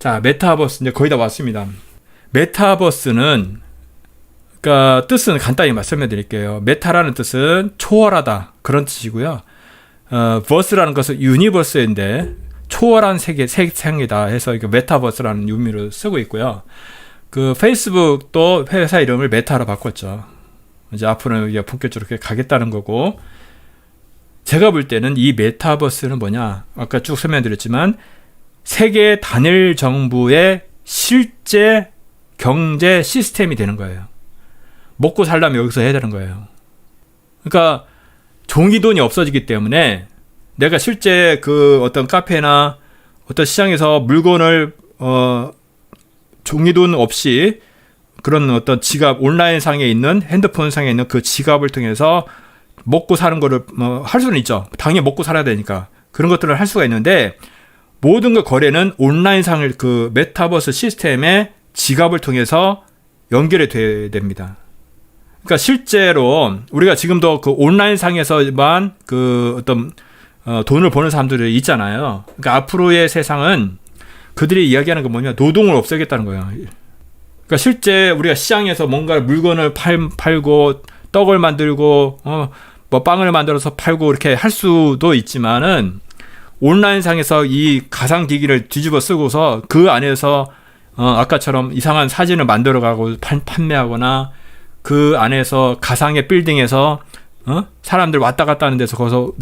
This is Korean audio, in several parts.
자, 메타버스 이제 거의 다 왔습니다. 메타버스는 그러니까 뜻은 간단히 말씀해 드릴게요. 메타라는 뜻은 초월하다 그런 뜻이고요. 버스라는 것은 유니버스인데 초월한 세상이다 해서 이게 메타버스라는 의미로 쓰고 있고요. 그 페이스북도 회사 이름을 메타로 바꿨죠. 이제 앞으로는 이게 본격적으로 그렇게 가겠다는 거고, 제가 볼 때는 이 메타버스는 뭐냐, 아까 쭉 설명드렸지만 세계 단일 정부의 실제 경제 시스템이 되는 거예요. 먹고 살려면 여기서 해야 되는 거예요. 그러니까 종이돈이 없어지기 때문에 내가 실제 그 어떤 카페나 어떤 시장에서 물건을 종이돈 없이 그런 어떤 지갑, 온라인 상에 있는 핸드폰 상에 있는 그 지갑을 통해서 먹고 사는 거를 할 수는 있죠. 당연히 먹고 살아야 되니까 그런 것들을 할 수가 있는데, 모든 그 거래는 온라인 상을 그 메타버스 시스템의 지갑을 통해서 연결이 돼야 됩니다. 그러니까 실제로 우리가 지금도 그 온라인 상에서만 그 어떤 돈을 버는 사람들이 있잖아요. 그러니까 앞으로의 세상은 그들이 이야기하는 건 뭐냐, 노동을 없애겠다는 거예요. 그러니까 실제 우리가 시장에서 뭔가 물건을 팔고 떡을 만들고 뭐 빵을 만들어서 팔고 이렇게 할 수도 있지만은, 온라인상에서 이 가상기기를 뒤집어 쓰고서 그 안에서 아까처럼 이상한 사진을 만들어가고 판매하거나, 그 안에서 가상의 빌딩에서 사람들 왔다 갔다 하는 데서 거기서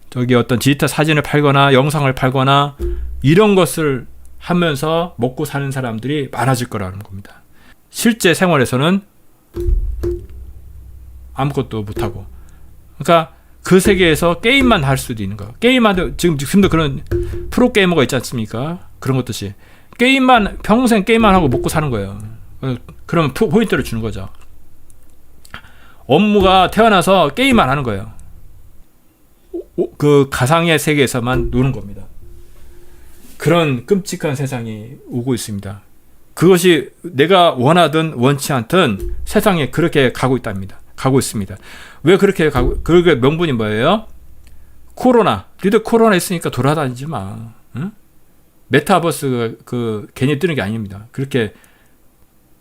저기 어떤 디지털 사진을 팔거나 영상을 팔거나 이런 것을 하면서 먹고 사는 사람들이 많아질 거라는 겁니다. 실제 생활에서는 아무것도 못하고, 그러니까 그 세계에서 게임만 할 수도 있는 거예요. 게임만, 지금도 그런 프로게이머가 있지 않습니까? 그런 것듯이 게임만, 평생 게임만 하고 먹고 사는 거예요. 그러면 포인트를 주는 거죠. 업무가 태어나서 게임만 하는 거예요. 그 가상의 세계에서만 노는 겁니다. 그런 끔찍한 세상이 오고 있습니다. 그것이 내가 원하든 원치 않든 세상에 그렇게 가고 있습니다. 왜 그렇게 가고, 그게 명분이 뭐예요? 코로나. 니들 코로나 있으니까 돌아다니지 마. 응? 메타버스가 괜히 뜨는 게 아닙니다. 그렇게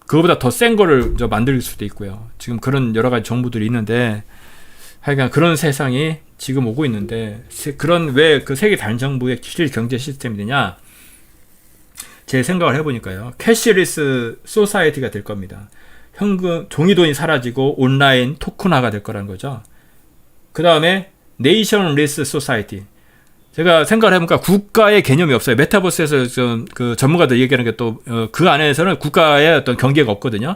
그거보다 더 센 거를 만들 수도 있고요. 지금 그런 여러 가지 정보들이 있는데, 하여간 그런 세상이 지금 오고 있는데, 그런 왜 그 세계 단정부의 실 경제 시스템이 되냐? 제 생각을 해보니까요, 캐시리스 소사이티가 될 겁니다. 현금, 종이돈이 사라지고 온라인 토큰화가 될 거라는 거죠. 그 다음에 네이션리스 소사이티. 제가 생각을 해보니까 국가의 개념이 없어요. 메타버스에서 그 전문가들 얘기하는 게 또 그 안에서는 국가의 어떤 경계가 없거든요.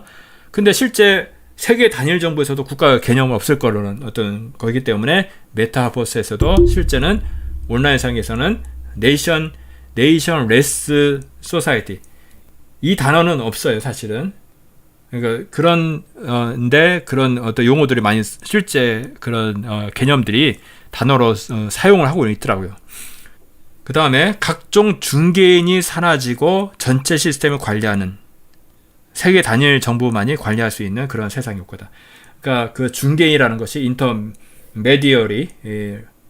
근데 실제 세계 단일 정부에서도 국가 개념이 없을 거라는 어떤 거기 때문에 메타버스에서도 실제는 온라인상에서는 네이션레스 소사이티, 이 단어는 없어요, 사실은. 그러니까 그런데 그런 어떤 용어들이 많이, 실제 그런 개념들이 단어로 사용을 하고 있더라고요. 그 다음에 각종 중개인이 사라지고 전체 시스템을 관리하는, 세계 단일 정부만이 관리할 수 있는 그런 세상이 올 거다. 그러니까 그 중개인이라는 것이 인터메디어리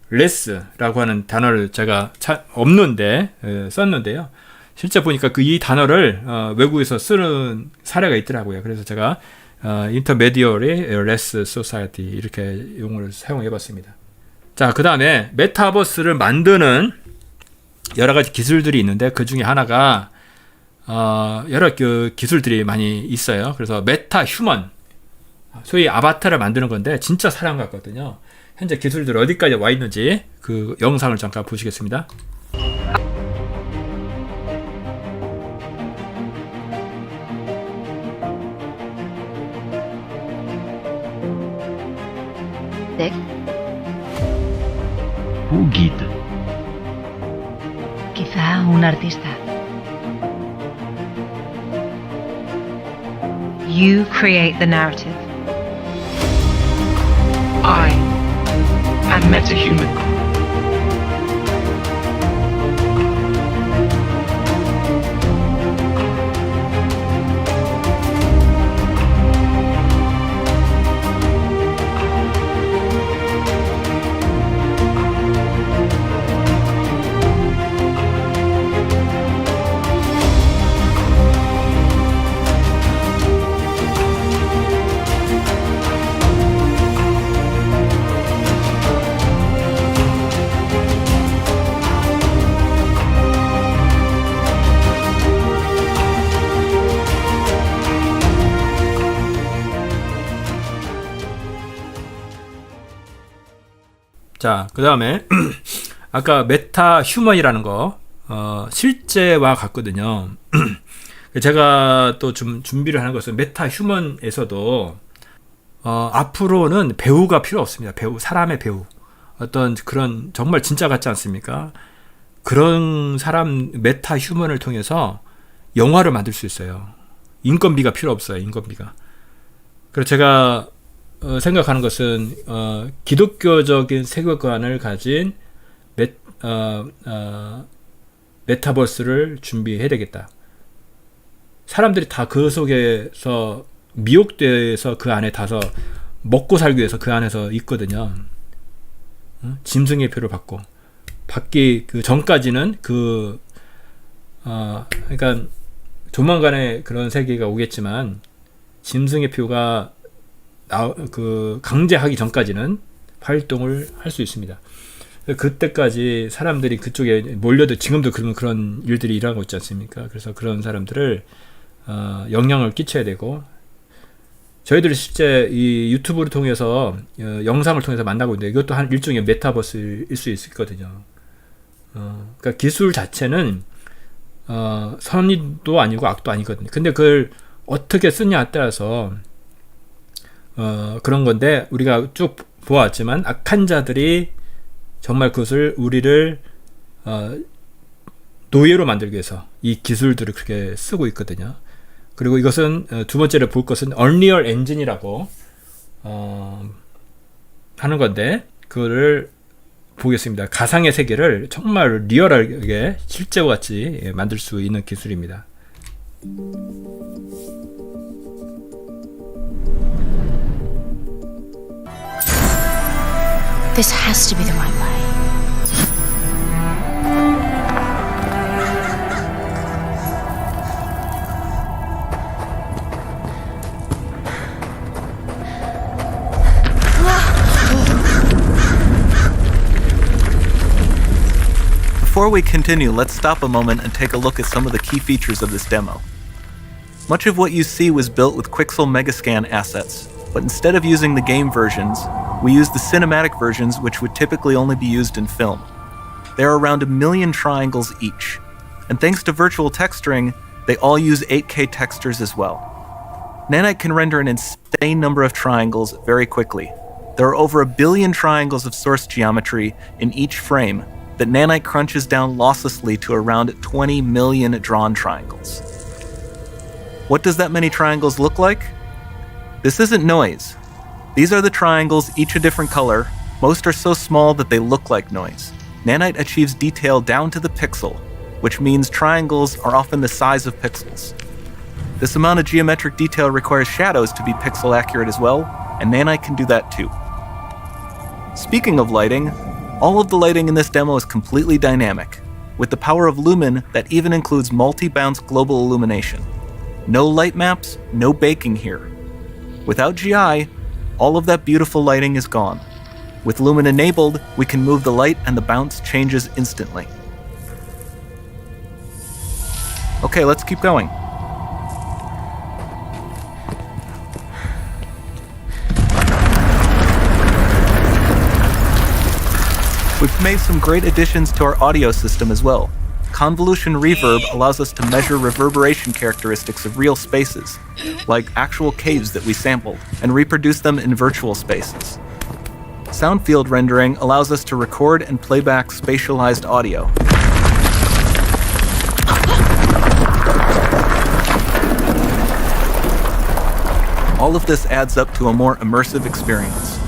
레스라고 하는 단어를 제가 썼는데요. 실제 보니까 이 단어를 외국에서 쓰는 사례가 있더라고요. 그래서 제가 인터메디어리 레스 소사이티 이렇게 용어를 사용해 봤습니다. 자, 그 다음에 메타버스를 만드는 여러 가지 기술들이 있는데, 그 중에 하나가 여러 기술들이 많이 있어요. 그래서 메타 휴먼, 소위 아바타를 만드는 건데 진짜 사람 같거든요. 현재 기술들 어디까지 와 있는지 그 영상을 잠깐 보시겠습니다. 네. Who guide? Quizá un artista. You create the narrative. I am metahuman. 자, 그 다음에 아까 메타 휴먼이라는 거 실제와 같거든요. 제가 또 좀 준비를 하는 것은 메타 휴먼에서도 앞으로는 배우가 필요 없습니다. 사람의 배우. 어떤 그런 정말 진짜 같지 않습니까? 그런 사람 메타 휴먼을 통해서 영화를 만들 수 있어요. 인건비가 필요 없어요. 인건비가. 그래서 제가 생각하는 것은 기독교적인 세계관을 가진 메타버스를 준비해야 되겠다. 사람들이 다 그 속에서 미혹돼서 그 안에 다서 먹고 살기 위해서 그 안에서 있거든요. 짐승의 표를 받기 그 전까지는 그러니까 조만간에 그런 세계가 오겠지만 짐승의 표가 강제하기 전까지는 활동을 할 수 있습니다. 그때까지 사람들이 그쪽에 몰려도 지금도 그런 일들이 일어나고 있지 않습니까? 그래서 그런 사람들을 영향을 끼쳐야 되고 저희들이 실제 이 유튜브를 통해서 영상을 통해서 만나고 있는데 이것도 한 일종의 메타버스일 수 있거든요. 그러니까 기술 자체는 선의도 아니고 악도 아니거든요. 근데 그걸 어떻게 쓰냐에 따라서 그런 건데 우리가 쭉 보았지만 악한 자들이 정말 그것을 우리를 노예로 만들기 위해서 이 기술들을 그렇게 쓰고 있거든요. 그리고 이것은 두 번째로 볼 것은 Unreal Engine이라고 하는 건데 그거를 보겠습니다. 가상의 세계를 정말 리얼하게 실제와 같이 만들 수 있는 기술입니다. This has to be the right way. Before we continue, let's stop a moment and take a look at some of the key features of this demo. Much of what you see was built with Quixel Megascan assets, but instead of using the game versions, we used the cinematic versions, which would typically only be used in film. There are around 1 million triangles each, and thanks to virtual texturing, they all use 8K textures as well. Nanite can render an insane number of triangles very quickly. There are over 1 billion triangles of source geometry in each frame that Nanite crunches down losslessly to around 20 million drawn triangles. What does that many triangles look like? This isn't noise. These are the triangles, each a different color. Most are so small that they look like noise. Nanite achieves detail down to the pixel, which means triangles are often the size of pixels. This amount of geometric detail requires shadows to be pixel accurate as well, and Nanite can do that too. Speaking of lighting, all of the lighting in this demo is completely dynamic, with the power of Lumen that even includes multi-bounce global illumination. No light maps, no baking here. Without GI, all of that beautiful lighting is gone. With Lumen enabled, we can move the light and the bounce changes instantly. Okay, let's keep going. We've made some great additions to our audio system as well. Convolution reverb allows us to measure reverberation characteristics of real spaces, like actual caves that we sampled, and reproduce them in virtual spaces. Sound field rendering allows us to record and playback spatialized audio. All of this adds up to a more immersive experience.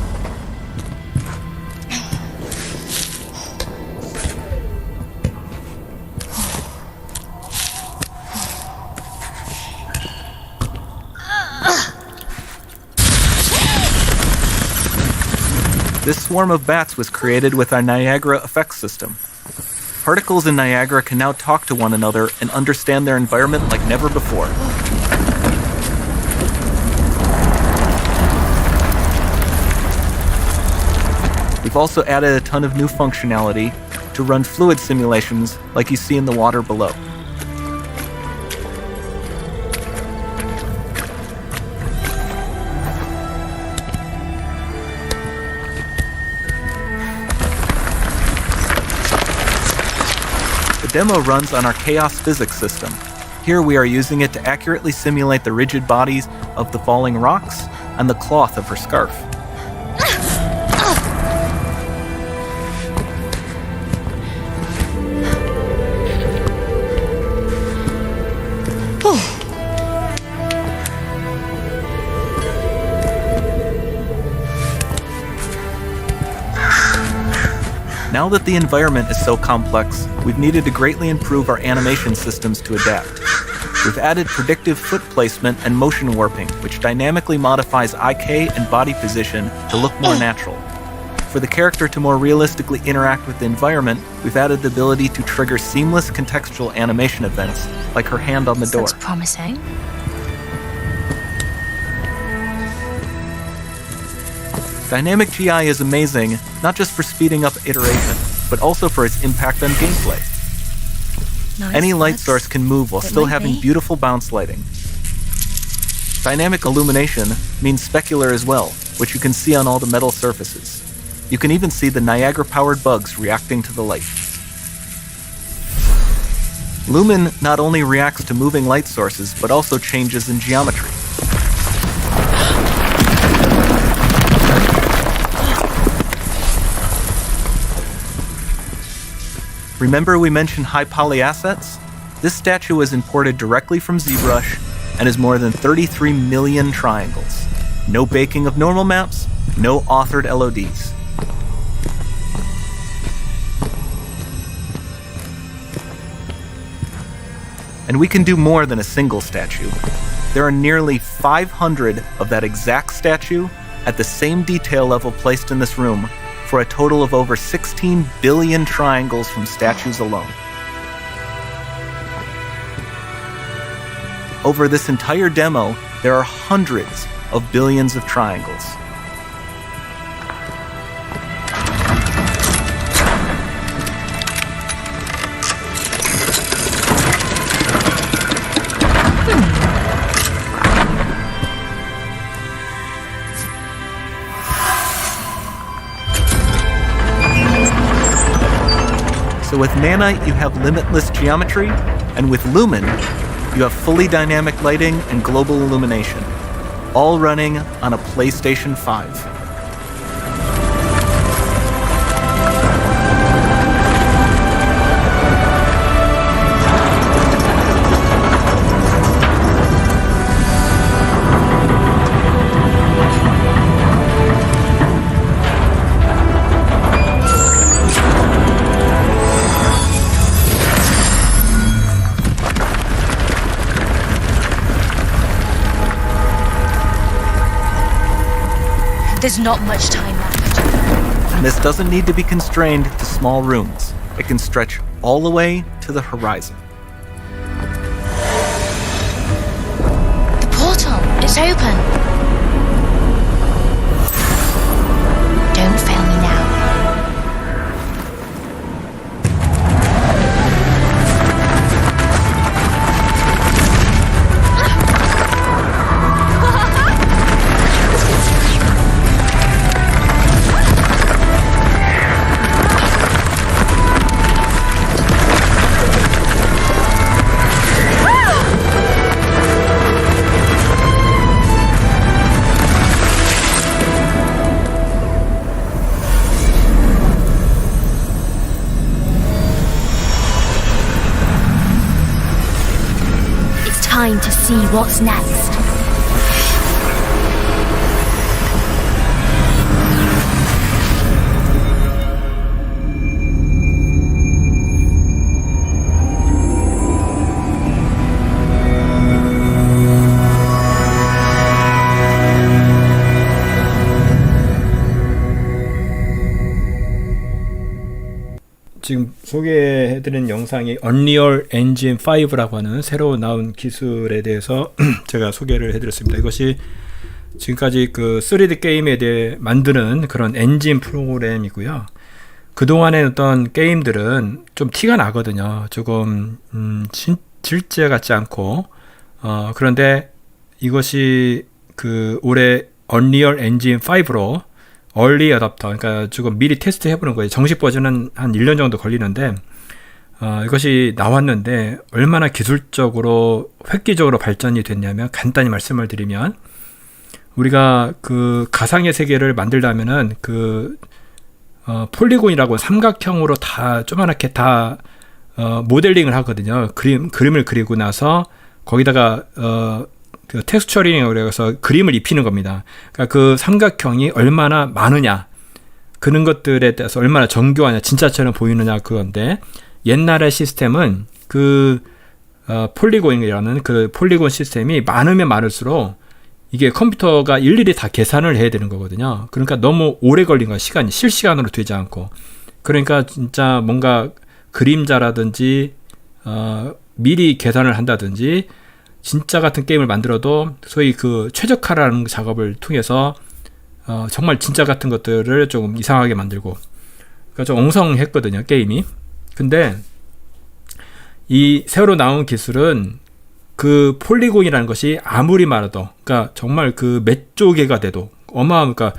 This swarm of bats was created with our Niagara effects system. Particles in Niagara can now talk to one another and understand their environment like never before. We've also added a ton of new functionality to run fluid simulations like you see in the water below. demo runs on our chaos physics system. Here we are using it to accurately simulate the rigid bodies of the falling rocks and the cloth of her scarf. Now that the environment is so complex, we've needed to greatly improve our animation systems to adapt. We've added predictive foot placement and motion warping, which dynamically modifies IK and body position to look more natural. For the character to more realistically interact with the environment, we've added the ability to trigger seamless contextual animation events, like her hand on the door. Sounds promising. Dynamic GI is amazing, not just for speeding up iteration, but also for its impact on gameplay. Nice. Any light That's- source can move while it still might having be. beautiful bounce lighting. Dynamic illumination means specular as well, which you can see on all the metal surfaces. You can even see the Niagara-powered bugs reacting to the light. Lumen not only reacts to moving light sources, but also changes in geometry. Remember we mentioned high poly assets? This statue was imported directly from ZBrush and is more than 33 million triangles. No baking of normal maps, no authored LODs. And we can do more than a single statue. There are nearly 500 of that exact statue at the same detail level placed in this room, for a total of over 16 billion triangles from statues alone. Over this entire demo, there are hundreds of billions of triangles. So with Nanite, you have limitless geometry, and with Lumen, you have fully dynamic lighting and global illumination, all running on a PlayStation 5. There's not much time left. And this doesn't need to be constrained to small rooms. It can stretch all the way to the horizon. The portal, it's open. Don't fail me now. Time to see what's next. 지금 소개해드린 영상이 Unreal Engine 5라고 하는 새로 나온 기술에 대해서 제가 소개를 해드렸습니다. 이것이 지금까지 그 3D 게임에 대해 만드는 그런 엔진 프로그램이고요. 그동안의 어떤 게임들은 좀 티가 나거든요. 조금 실제 같지 않고 그런데 이것이 그 올해 Unreal Engine 5로 얼리 어답터, 그러니까 조금 미리 테스트 해보는 거예요. 정식 버전은 한 1년 정도 걸리는데 이것이 나왔는데 얼마나 기술적으로 획기적으로 발전이 됐냐면 간단히 말씀을 드리면 우리가 그 가상의 세계를 만들려면은 그 폴리곤이라고 삼각형으로 다 조그맣게 다 모델링을 하거든요. 그림을 그리고 나서 거기다가 그 텍스처링이라고 해서 그림을 입히는 겁니다. 그러니까 그 삼각형이 얼마나 많으냐, 그런 것들에 따라서 얼마나 정교하냐, 진짜처럼 보이느냐 그건데 옛날의 시스템은 그 폴리곤이라는 그 폴리곤 시스템이 많으면 많을수록 이게 컴퓨터가 일일이 다 계산을 해야 되는 거거든요. 그러니까 너무 오래 걸린 거야. 시간이 실시간으로 되지 않고. 그러니까 진짜 뭔가 그림자라든지 미리 계산을 한다든지 진짜 같은 게임을 만들어도 소위 그 최적화라는 작업을 통해서 정말 진짜 같은 것들을 조금 이상하게 만들고, 그러니까 좀 엉성했거든요, 게임이. 근데 이 새로 나온 기술은 그 폴리곤이라는 것이 아무리 많아도, 그러니까 정말 그 몇 조개가 돼도 그러니까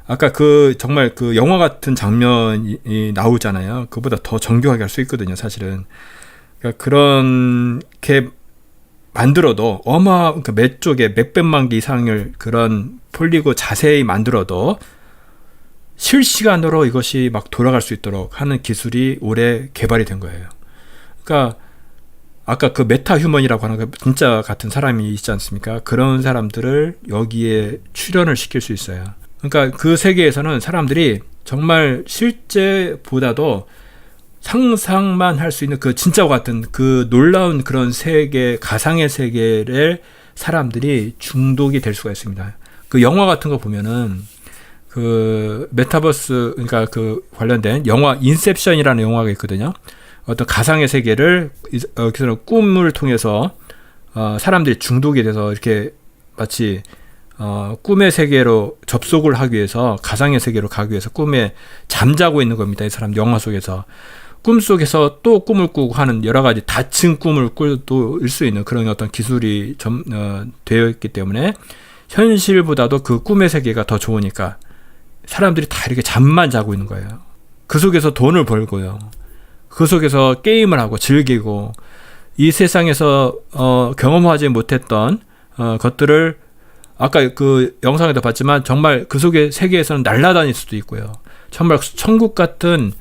아까 그 정말 그 영화 같은 장면이 나오잖아요. 그보다 더 정교하게 할 수 있거든요, 사실은. 그러니까 그렇게 만들어도 그러니까 몇 조개, 몇백만 개 이상을 그런 폴리곤 자세히 만들어도 실시간으로 이것이 막 돌아갈 수 있도록 하는 기술이 올해 개발이 된 거예요. 그러니까 아까 그 메타 휴먼이라고 하는 그 진짜 같은 사람이 있지 않습니까? 그런 사람들을 여기에 출연을 시킬 수 있어요. 그러니까 그 세계에서는 사람들이 정말 실제보다도 상상만 할 수 있는 그 진짜와 같은 그 놀라운 그런 세계, 가상의 세계를 사람들이 중독이 될 수가 있습니다. 그 영화 같은 거 보면은 그 메타버스, 그러니까 그 관련된 영화 인셉션이라는 영화가 있거든요. 어떤 가상의 세계를 여기서는 꿈을 통해서 사람들이 중독이 돼서 이렇게 마치 꿈의 세계로 접속을 하기 위해서, 가상의 세계로 가기 위해서 꿈에 잠자고 있는 겁니다. 이 사람 영화 속에서. 꿈속에서 또 꿈을 꾸고 하는 여러 가지 다층 꿈을 꿀 수 있는 그런 어떤 기술이 되어 있기 때문에 현실보다도 그 꿈의 세계가 더 좋으니까 사람들이 다 이렇게 잠만 자고 있는 거예요. 그 속에서 돈을 벌고요. 그 속에서 게임을 하고 즐기고 이 세상에서 경험하지 못했던 것들을 아까 그 영상에도 봤지만 정말 그 속의 세계에서는 날아다닐 수도 있고요. 정말 천국 같은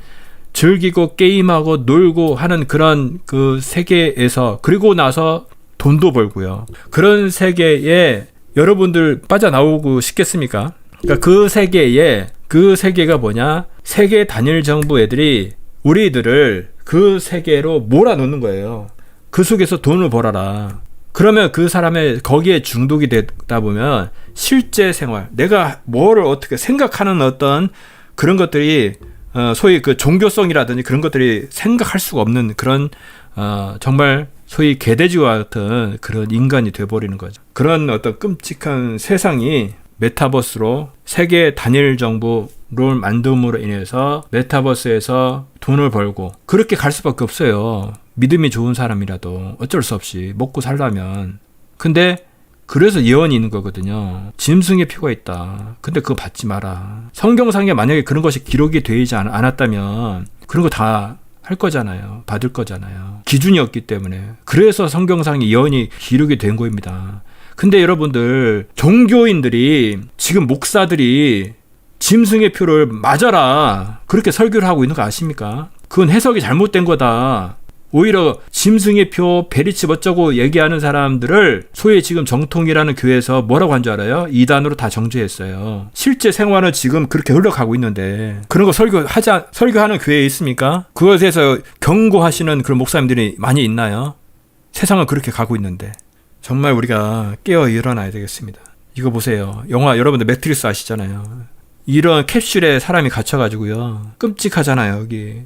즐기고 게임하고 놀고 하는 그런 그 세계에서, 그리고 나서 돈도 벌고요. 그런 세계에 여러분들 빠져나오고 싶겠습니까? 그러니까 그 세계가 뭐냐? 세계 단일 정부 애들이 우리들을 그 세계로 몰아넣는 거예요. 그 속에서 돈을 벌어라. 그러면 그 사람의 거기에 중독이 되다 보면 실제 생활, 내가 뭐를 어떻게 생각하는 어떤 그런 것들이 소위 그 종교성이라든지 그런 것들이 생각할 수가 없는 그런 정말 소위 개돼지와 같은 그런 인간이 돼버리는 거죠. 그런 어떤 끔찍한 세상이 메타버스로 세계 단일 정부를 만듦으로 인해서 메타버스에서 돈을 벌고 그렇게 갈 수밖에 없어요. 믿음이 좋은 사람이라도 어쩔 수 없이 먹고 살려면. 근데 그래서 예언이 있는 거거든요. 짐승의 표가 있다. 근데 그거 받지 마라. 성경상에 만약에 그런 것이 기록이 되지 않았다면 그런 거 다 할 거잖아요. 받을 거잖아요. 기준이 없기 때문에. 그래서 성경상의 예언이 기록이 된 겁니다. 근데 여러분들, 종교인들이, 지금 목사들이 짐승의 표를 맞아라, 그렇게 설교를 하고 있는 거 아십니까? 그건 해석이 잘못된 거다. 오히려 짐승의 표, 베리치 어쩌고 얘기하는 사람들을 소위 지금 정통이라는 교회에서 뭐라고 한 줄 알아요? 이단으로 다 정죄했어요. 실제 생활은 지금 그렇게 흘러가고 있는데 그런 거 설교하는 교회에 있습니까? 그것에 대해서 경고하시는 그런 목사님들이 많이 있나요? 세상은 그렇게 가고 있는데 정말 우리가 깨어 일어나야 되겠습니다. 이거 보세요. 영화 여러분들 매트릭스 아시잖아요. 이런 캡슐에 사람이 갇혀가지고요. 끔찍하잖아요, 여기.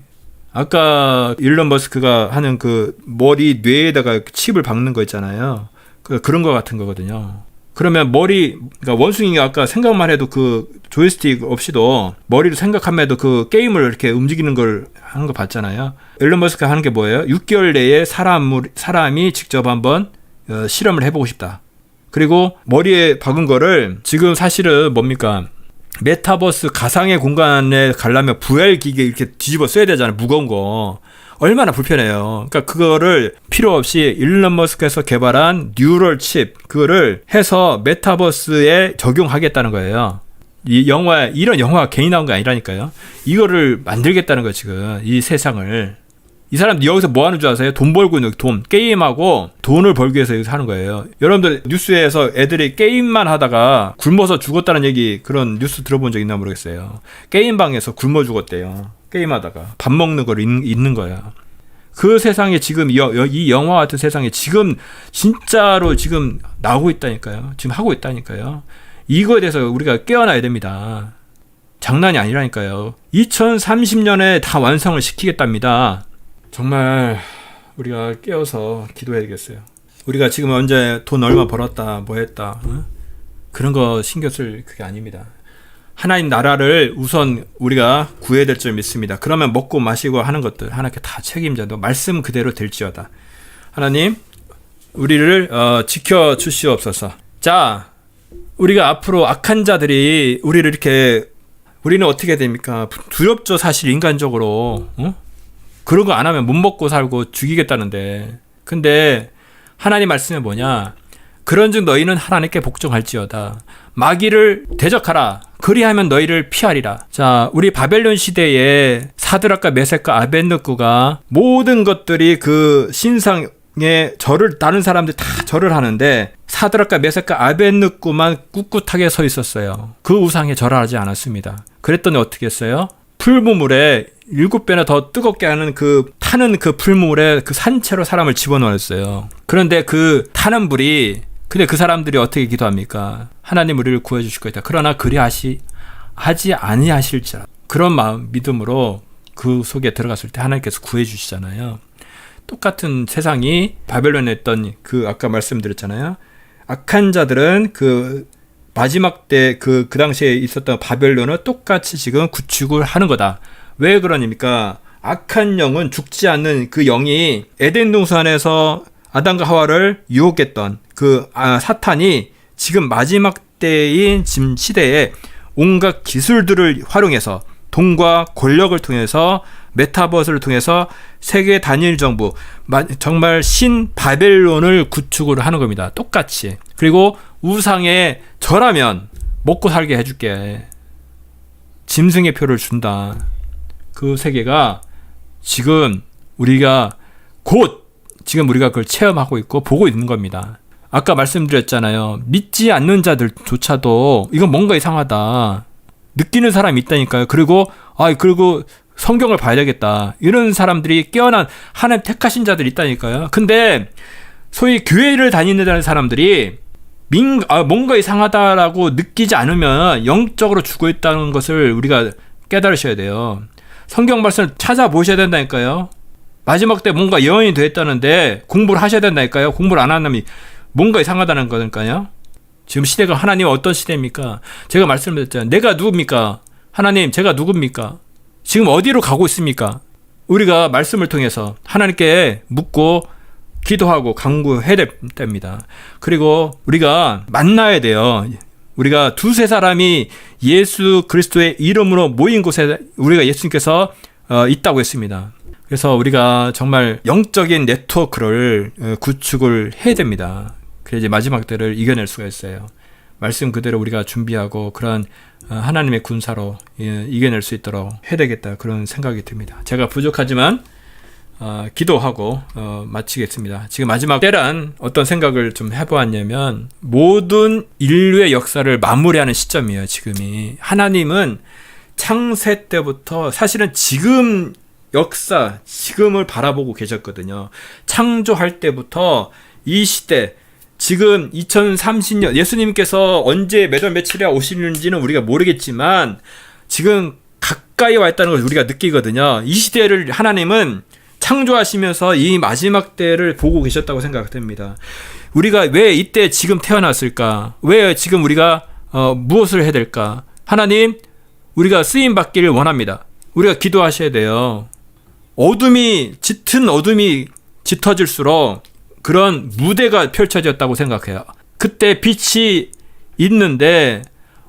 아까 일론 머스크가 하는 그 머리 뇌에다가 칩을 박는 거 있잖아요. 그런 거 같은 거거든요. 그러면 그러니까 원숭이가 아까 생각만 해도 그 조이스틱 없이도 머리로 생각하면 해도 그 게임을 이렇게 움직이는 걸 하는 거 봤잖아요. 일론 머스크가 하는 게 뭐예요? 6개월 내에 사람이 직접 한번 실험을 해보고 싶다. 그리고 머리에 박은 거를 지금 사실은 뭡니까? 메타버스 가상의 공간에 가려면 VR 기계 이렇게 뒤집어 써야 되잖아요. 무거운 거. 얼마나 불편해요. 그러니까 그거를 필요 없이 일론 머스크에서 개발한 뉴럴 칩 그거를 해서 메타버스에 적용하겠다는 거예요. 이런 영화가 괜히 나온 게 아니라니까요. 이거를 만들겠다는 거예요, 지금. 이 세상을. 이 사람 여기서 뭐 하는 줄 아세요? 돈 벌고 있는 돈. 게임하고 돈을 벌기 위해서 여기서 하는 거예요. 여러분들 뉴스에서 애들이 게임만 하다가 굶어서 죽었다는 얘기 그런 뉴스 들어본 적 있나 모르겠어요. 게임방에서 굶어 죽었대요. 게임하다가. 밥 먹는 걸 잊는 거야. 그 세상에 지금 이 영화 같은 세상에 지금 진짜로 지금 나오고 있다니까요. 지금 하고 있다니까요. 이거에 대해서 우리가 깨어나야 됩니다. 장난이 아니라니까요. 2030년에 다 완성을 시키겠답니다. 정말 우리가 깨어서 기도해야 되겠어요. 우리가 지금 언제 돈 얼마 벌었다 뭐 했다 그런 거 신경 쓸 그게 아닙니다. 하나님 나라를 우선 우리가 구해야 될 줄 믿습니다. 그러면 먹고 마시고 하는 것들 하나님께 다 책임져도 말씀 그대로 될지어다. 하나님 우리를 지켜주시옵소서. 자, 우리가 앞으로 악한 자들이 우리는 어떻게 됩니까? 두렵죠, 사실 인간적으로. 그런 거 안 하면 못 먹고 살고 죽이겠다는데. 근데 하나님 말씀이 뭐냐? 그런즉 너희는 하나님께 복종할지어다. 마귀를 대적하라. 그리하면 너희를 피하리라. 자, 우리 바벨론 시대에 사드락과 메섹과 아벳느고가 모든 것들이 그 신상에 절을 다른 사람들이 다 절을 하는데 사드락과 메섹과 아벳느고만 꿋꿋하게 서 있었어요. 그 우상에 절하지 않았습니다. 그랬더니 어떻게 했어요? 풀무물에 7배나 더 뜨겁게 하는 타는 그 풀물에 그 산채로 사람을 집어넣었어요. 그런데 그 타는 불이 근데 그 사람들이 어떻게 기도합니까? 하나님 우리를 구해주실 것이다. 그러나 하지 아니하실지라. 그런 마음 믿음으로 그 속에 들어갔을 때 하나님께서 구해주시잖아요. 똑같은 세상이 바벨론에 있던 아까 말씀드렸잖아요. 악한 자들은 마지막 때 그 당시에 있었던 바벨론을 똑같이 지금 구축을 하는 거다. 왜 그러니까 악한 영은 죽지 않는 그 영이 에덴 동산에서 아담과 하와를 유혹했던 사탄이 지금 마지막 때인 지금 시대에 온갖 기술들을 활용해서 돈과 권력을 통해서 메타버스를 통해서 세계 단일 정부 정말 신 바벨론을 구축을 하는 겁니다. 똑같이. 그리고 우상에 절하면 먹고 살게 해줄게. 짐승의 표를 준다. 그 세계가 지금 우리가 그걸 체험하고 있고 보고 있는 겁니다. 아까 말씀드렸잖아요. 믿지 않는 자들조차도 이건 뭔가 이상하다. 느끼는 사람이 있다니까요. 그리고 성경을 봐야 되겠다. 이런 사람들이 깨어난 하나님 택하신 자들이 있다니까요. 근데 소위 교회를 다니는 사람들이 뭔가 이상하다라고 느끼지 않으면 영적으로 죽어 있다는 것을 우리가 깨달으셔야 돼요. 성경 말씀을 찾아보셔야 된다니까요. 마지막 때 뭔가 예언이 되었다는데 공부를 하셔야 된다니까요. 공부를 안 하면 뭔가 이상하다는 거니까요. 지금 시대가 하나님 어떤 시대입니까? 제가 말씀드렸잖아요. 내가 누굽니까? 하나님 제가 누굽니까? 지금 어디로 가고 있습니까? 우리가 말씀을 통해서 하나님께 묻고 기도하고 간구해야 됩니다. 그리고 우리가 만나야 돼요. 우리가 두세 사람이 예수 그리스도의 이름으로 모인 곳에 우리가 예수님께서 있다고 했습니다. 그래서 우리가 정말 영적인 네트워크를 구축을 해야 됩니다. 그래야지 마지막 때를 이겨낼 수가 있어요. 말씀 그대로 우리가 준비하고 그런 하나님의 군사로 이겨낼 수 있도록 해야 되겠다, 그런 생각이 듭니다. 제가 부족하지만 기도하고 마치겠습니다. 지금 마지막 때란 어떤 생각을 좀 해보았냐면 모든 인류의 역사를 마무리하는 시점이에요. 지금이. 하나님은 창세 때부터 사실은 지금 역사, 지금을 바라보고 계셨거든요. 창조할 때부터 이 시대, 지금 2030년, 예수님께서 언제 몇 월 며칠에 오시는지는 우리가 모르겠지만 지금 가까이 와 있다는 걸 우리가 느끼거든요. 이 시대를 하나님은 창조하시면서 이 마지막 때를 보고 계셨다고 생각됩니다. 우리가 왜 이때 지금 태어났을까? 왜 지금 우리가 무엇을 해야 될까? 하나님, 우리가 쓰임 받기를 원합니다. 우리가 기도하셔야 돼요. 짙은 어둠이 짙어질수록 그런 무대가 펼쳐졌다고 생각해요. 그때 빛이 있는데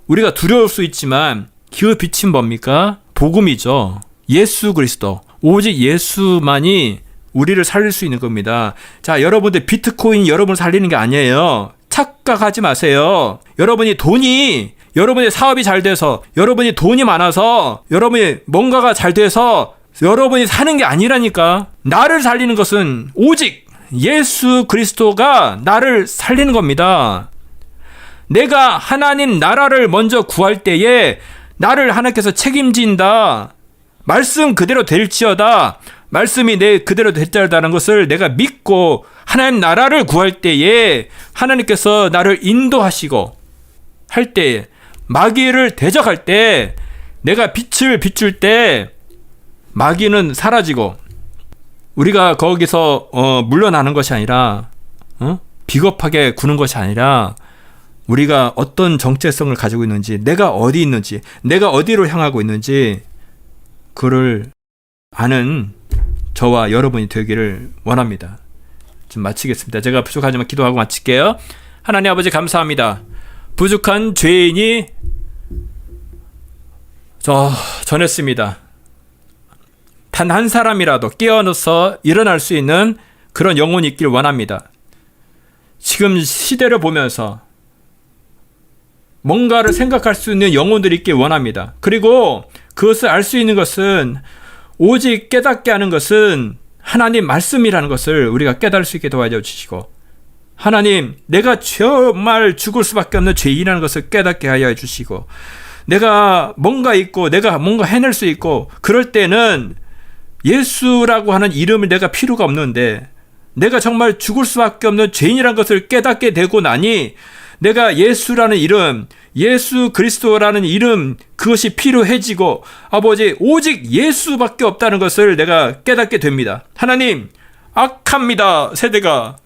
우리가 두려울 수 있지만 그 빛은 뭡니까? 복음이죠. 예수 그리스도, 오직 예수만이 우리를 살릴 수 있는 겁니다. 자, 여러분들 비트코인이 여러분을 살리는 게 아니에요. 착각하지 마세요. 여러분이 여러분의 사업이 잘 돼서, 여러분이 돈이 많아서, 여러분이 뭔가가 잘 돼서 여러분이 사는 게 아니라니까. 나를 살리는 것은 오직 예수 그리스도가 나를 살리는 겁니다. 내가 하나님 나라를 먼저 구할 때에 나를 하나님께서 책임진다. 말씀 그대로 될지어다. 말씀이 내 그대로 될지어다는 것을 내가 믿고 하나님 나라를 구할 때에 하나님께서 나를 인도하시고 할 때에, 마귀를 대적할 때, 내가 빛을 비출 때 마귀는 사라지고 우리가 거기서 물러나는 것이 아니라 비겁하게 구는 것이 아니라 우리가 어떤 정체성을 가지고 있는지, 내가 어디 있는지, 내가 어디로 향하고 있는지 그를 아는 저와 여러분이 되기를 원합니다. 좀 마치겠습니다. 제가 부족하지만 기도하고 마칠게요. 하나님 아버지 감사합니다. 부족한 죄인이 전했습니다. 단 한 사람이라도 깨어나서 일어날 수 있는 그런 영혼이 있길 원합니다. 지금 시대를 보면서 뭔가를 생각할 수 있는 영혼들이 있길 원합니다. 그리고 그것을 알 수 있는 것은, 오직 깨닫게 하는 것은 하나님 말씀이라는 것을 우리가 깨달을 수 있게 도와줘 주시고, 하나님, 내가 정말 죽을 수밖에 없는 죄인이라는 것을 깨닫게 하여 주시고, 내가 뭔가 있고 내가 뭔가 해낼 수 있고, 그럴 때는 예수라고 하는 이름을 내가 필요가 없는데, 내가 정말 죽을 수밖에 없는 죄인이라는 것을 깨닫게 되고 나니 내가 예수라는 이름, 예수 그리스도라는 이름, 그것이 필요해지고, 아버지, 오직 예수밖에 없다는 것을 내가 깨닫게 됩니다. 하나님, 악합니다, 세대가.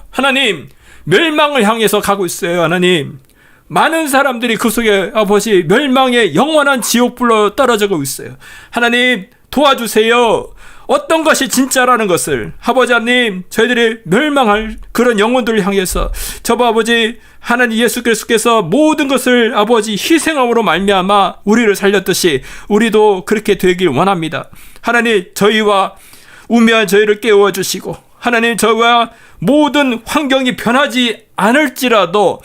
하나님, 멸망을 향해서 가고 있어요. 하나님, 많은 사람들이 그 속에 아버지 멸망의 영원한 지옥불로 떨어지고 있어요. 하나님, 도와주세요. 어떤 것이 진짜라는 것을, 아버지 하나님, 저희들이 멸망할 그런 영혼들을 향해서 저와 아버지 하나님 예수 그리스도께서 모든 것을 아버지 희생함으로 말미암아 우리를 살렸듯이 우리도 그렇게 되길 원합니다. 하나님, 저희와 우매한 저희를 깨워 주시고, 하나님, 저와 모든 환경이 변하지 않을지라도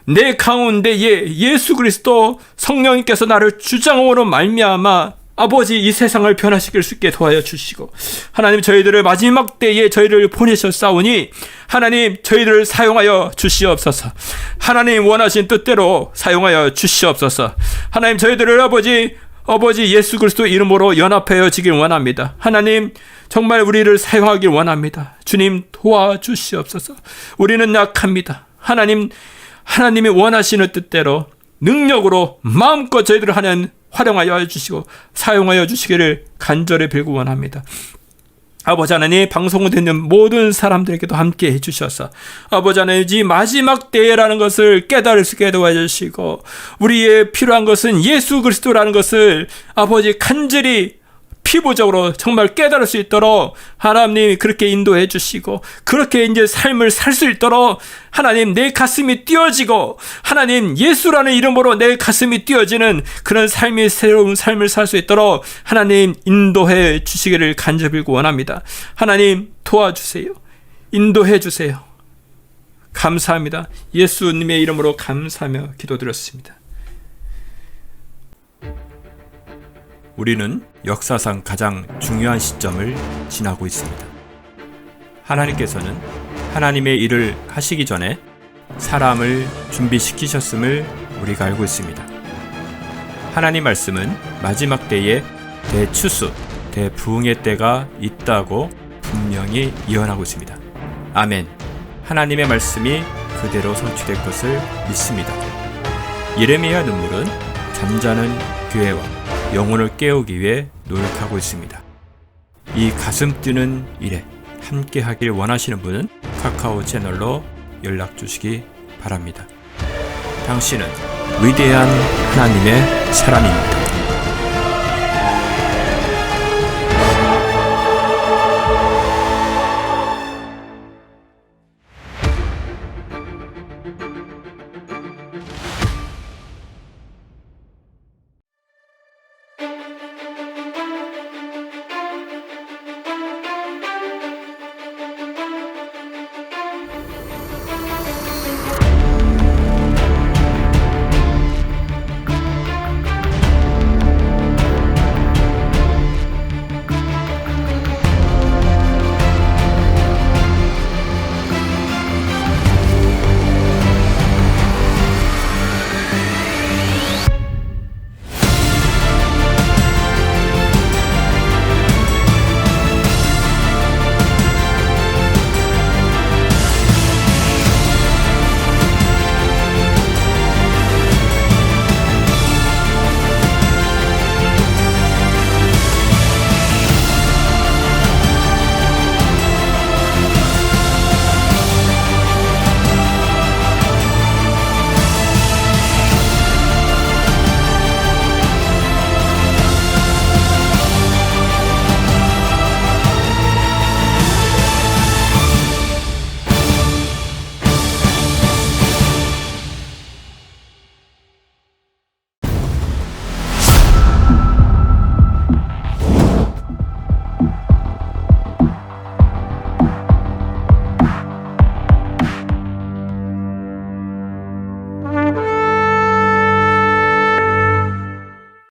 내 가운데에 예수 그리스도 성령님께서 나를 주장함으로 말미암아 아버지 이 세상을 변화시킬 수 있게 도와여 주시고, 하나님, 저희들을 마지막 때에 저희를 보내셨사오니 하나님, 저희들을 사용하여 주시옵소서. 하나님 원하신 뜻대로 사용하여 주시옵소서. 하나님, 저희들을 아버지 예수 그리스도 이름으로 연합하여 지길 원합니다. 하나님, 정말 우리를 사용하길 원합니다. 주님, 도와주시옵소서. 우리는 약합니다. 하나님이 원하시는 뜻대로 능력으로 마음껏 저희들을 활용하여 주시고 사용하여 주시기를 간절히 빌고 원합니다. 아버지 하나님, 방송을 듣는 모든 사람들에게도 함께 해주셔서 아버지 하나님, 이 마지막 때라는 것을 깨달을 수 있게 도와주시고, 우리의 필요한 것은 예수 그리스도라는 것을 아버지 간절히 피부적으로 정말 깨달을 수 있도록 하나님이 그렇게 인도해 주시고, 그렇게 이제 삶을 살 수 있도록 하나님, 내 가슴이 뛰어지고, 하나님, 예수라는 이름으로 내 가슴이 뛰어지는 그런 삶이, 새로운 삶을 살 수 있도록 하나님 인도해 주시기를 간절히 빌고 원합니다. 하나님, 도와주세요. 인도해 주세요. 감사합니다. 예수님의 이름으로 감사하며 기도드렸습니다. 우리는 역사상 가장 중요한 시점을 지나고 있습니다. 하나님께서는 하나님의 일을 하시기 전에 사람을 준비시키셨음을 우리가 알고 있습니다. 하나님 말씀은 마지막 때에 대추수, 대부흥의 때가 있다고 분명히 예언하고 있습니다. 아멘. 하나님의 말씀이 그대로 성취될 것을 믿습니다. 예레미야 눈물은 잠자는 교회와 영혼을 깨우기 위해 노력하고 있습니다. 이 가슴 뛰는 일에 함께 하길 원하시는 분은 카카오 채널로 연락 주시기 바랍니다. 당신은 위대한 하나님의 사람입니다.